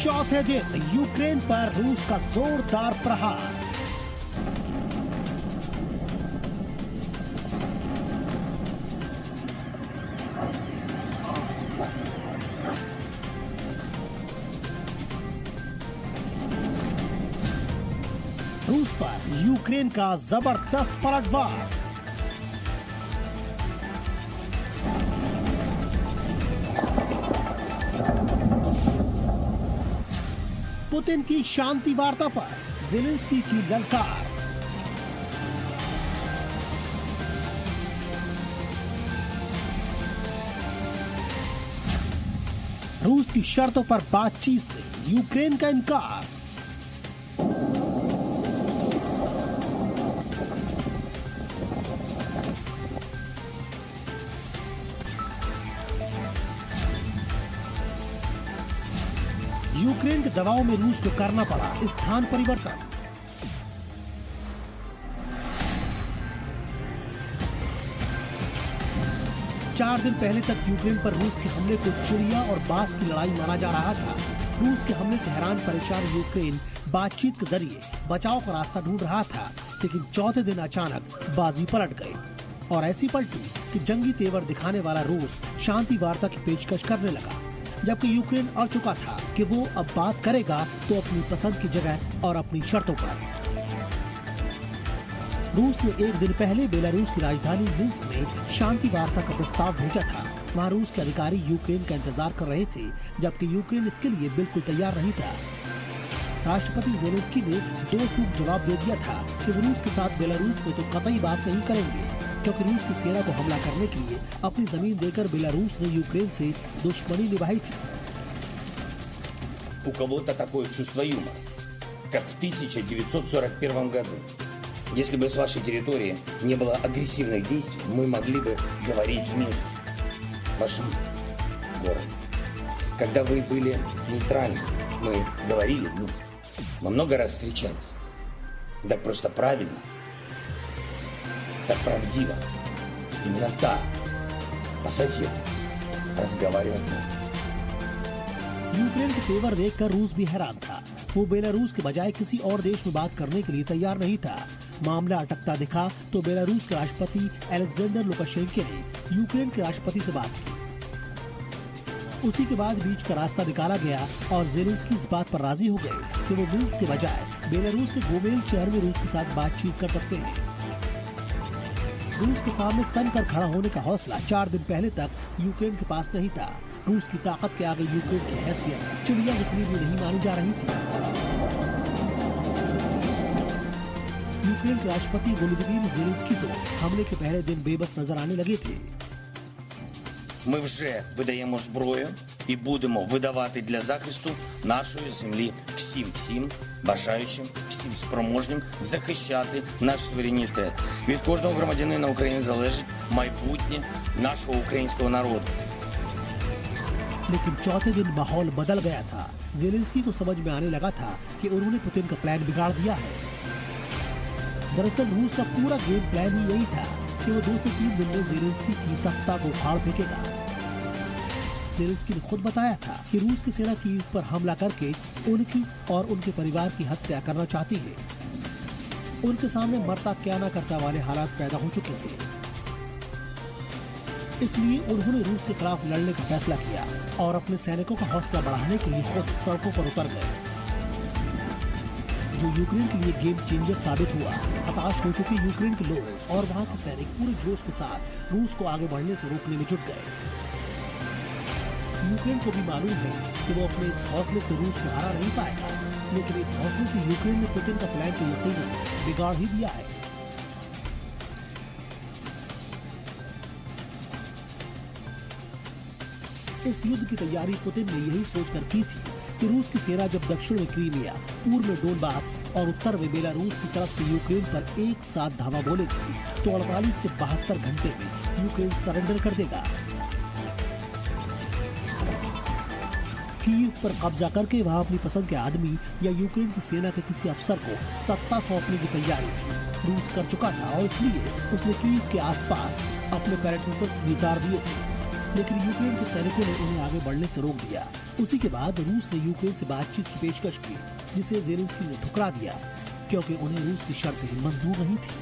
चौथे दिन यूक्रेन पर रूस का जोरदार प्रहार। रूस पर यूक्रेन का जबरदस्त पलटवार। पुतिन की शांति वार्ता पर ज़ेलेंस्की की ललकार। रूस की शर्तों पर बातचीत से यूक्रेन का इनकार। यूक्रेन के दबाव में रूस को करना पड़ा स्थान परिवर्तन। चार दिन पहले तक यूक्रेन पर रूस के हमले को चिड़िया और बांस की लड़ाई माना जा रहा था। रूस के हमले से हैरान परेशान यूक्रेन बातचीत के जरिए बचाव का रास्ता ढूंढ रहा था, लेकिन चौथे दिन अचानक बाजी पलट गई और ऐसी पलटी कि जंगी तेवर दिखाने वाला रूस शांति वार्ता की पेशकश करने लगा, जबकि यूक्रेन अड़ चुका था कि वो अब बात करेगा तो अपनी पसंद की जगह और अपनी शर्तों पर। रूस ने एक दिन पहले बेलारूस की राजधानी मिन्स्क में शांति वार्ता का प्रस्ताव भेजा था। वहाँ रूस के अधिकारी यूक्रेन का इंतजार कर रहे थे, जबकि यूक्रेन इसके लिए बिल्कुल तैयार नहीं था। राष्ट्रपति ज़ेलेंस्की ने दो टूक जवाब दे दिया था कि वो रूस के साथ बेलारूस में तो कतई बात नहीं करेंगे, क्योंकि रूस की सेना को हमला करने के लिए अपनी जमीन देकर बेलारूस ने यूक्रेन से दुश्मनी निभाई थी। У кого-то такое чувство юмора, как в 1941 году. Если бы с вашей территории не было агрессивных действий, мы могли бы говорить в Минске, вашем городе. Когда вы были нейтральны, мы говорили в Минске. Мы много раз встречались. Так просто правильно, так правдиво, именно так, по-соседски разговаривать надо. यूक्रेन के तेवर देखकर रूस भी हैरान था। वो बेलारूस के बजाय किसी और देश में बात करने के लिए तैयार नहीं था। मामला अटकता दिखा तो बेलारूस के राष्ट्रपति अलेक्जेंडर लुकाशेंको ने यूक्रेन के राष्ट्रपति से बात की। उसी के बाद बीच का रास्ता निकाला गया और ज़ेलेंस्की इस बात पर राजी हो गए कि वो मिन्स्क के बजाय बेलारूस के गोमेल शहर में रूस के साथ बातचीत कर सकते हैं। रूस के सामने तन कर खड़ा होने का हौसला 4 दिन पहले तक यूक्रेन के पास नहीं था। रूस की ताकत के आगे यूक्रेन की हैसियत चिड़िया जितनी भी नहीं मानी जा रही थी। यूक्रेन के राष्ट्रपति वोलोदिमीर ज़ेलेंस्की तो हमले के पहले दिन बेबस नजर आने लगे थे। Ми вже видаємо зброю і будемо видавати для захисту нашої землі всім бажаючим, всім спроможним захищати наш суверенітет. Від кожного громадянина України залежить майбутнє нашого українського народу. लेकिन चौथे दिन माहौल बदल गया था। ज़ेलेंस्की को समझ में आने लगा था कि उन्होंने पुतिन का प्लान बिगाड़ दिया है। दरअसल रूस का पूरा गेम प्लान ही यही था कि वो 2 से 3 दिन में ज़ेलेंस्की की सत्ता को उखाड़ फेंकेगा। ज़ेलेंस्की ने खुद बताया था कि रूस की सेना कीव पर हमला करके उनकी और उनके परिवार की हत्या करना चाहती है। उनके सामने मरता क्या ना करता वाले हालात पैदा हो चुके थे, इसलिए उन्होंने रूस के खिलाफ लड़ने का फैसला किया और अपने सैनिकों का हौसला बढ़ाने के लिए खुद सड़कों पर उतर गए, जो यूक्रेन के लिए गेम चेंजर साबित हुआ। हताश हो चुके यूक्रेन के लोग और वहां के सैनिक पूरे जोश के साथ रूस को आगे बढ़ने से रोकने में जुट गए। यूक्रेन को भी मालूम है कि वो अपने इस हौसले से रूस को हरा नहीं पाएगा, लेकिन इस हौसले से यूक्रेन ने पुतिन का प्लान तो यकीनन बिगाड़ ही दिया है। इस युद्ध की तैयारी पुतिन ने यही सोचकर की थी कि रूस की सेना जब दक्षिण में क्रीमिया, पूर्व में डोनबास और उत्तर में बेलारूस की तरफ से यूक्रेन पर एक साथ धावा बोलेगी तो 48 से 72 घंटे में यूक्रेन सरेंडर कर देगा। कीव पर कब्जा करके वहां अपनी पसंद के आदमी या यूक्रेन की सेना के किसी अफसर को सत्ता सौंपने की तैयारी रूस कर चुका था और इसलिए उसने कीव के आसपास अपने पैराट्रूपर्स भी उतार दिए थे। लेकिन यूक्रेन के सैनिकों ने उन्हें आगे बढ़ने से रोक दिया। उसी के बाद रूस ने यूक्रेन से बातचीत की पेशकश की, जिसे ज़ेलेंस्की ने ठुकरा दिया क्योंकि उन्हें रूस की शर्तें मंजूर नहीं थी।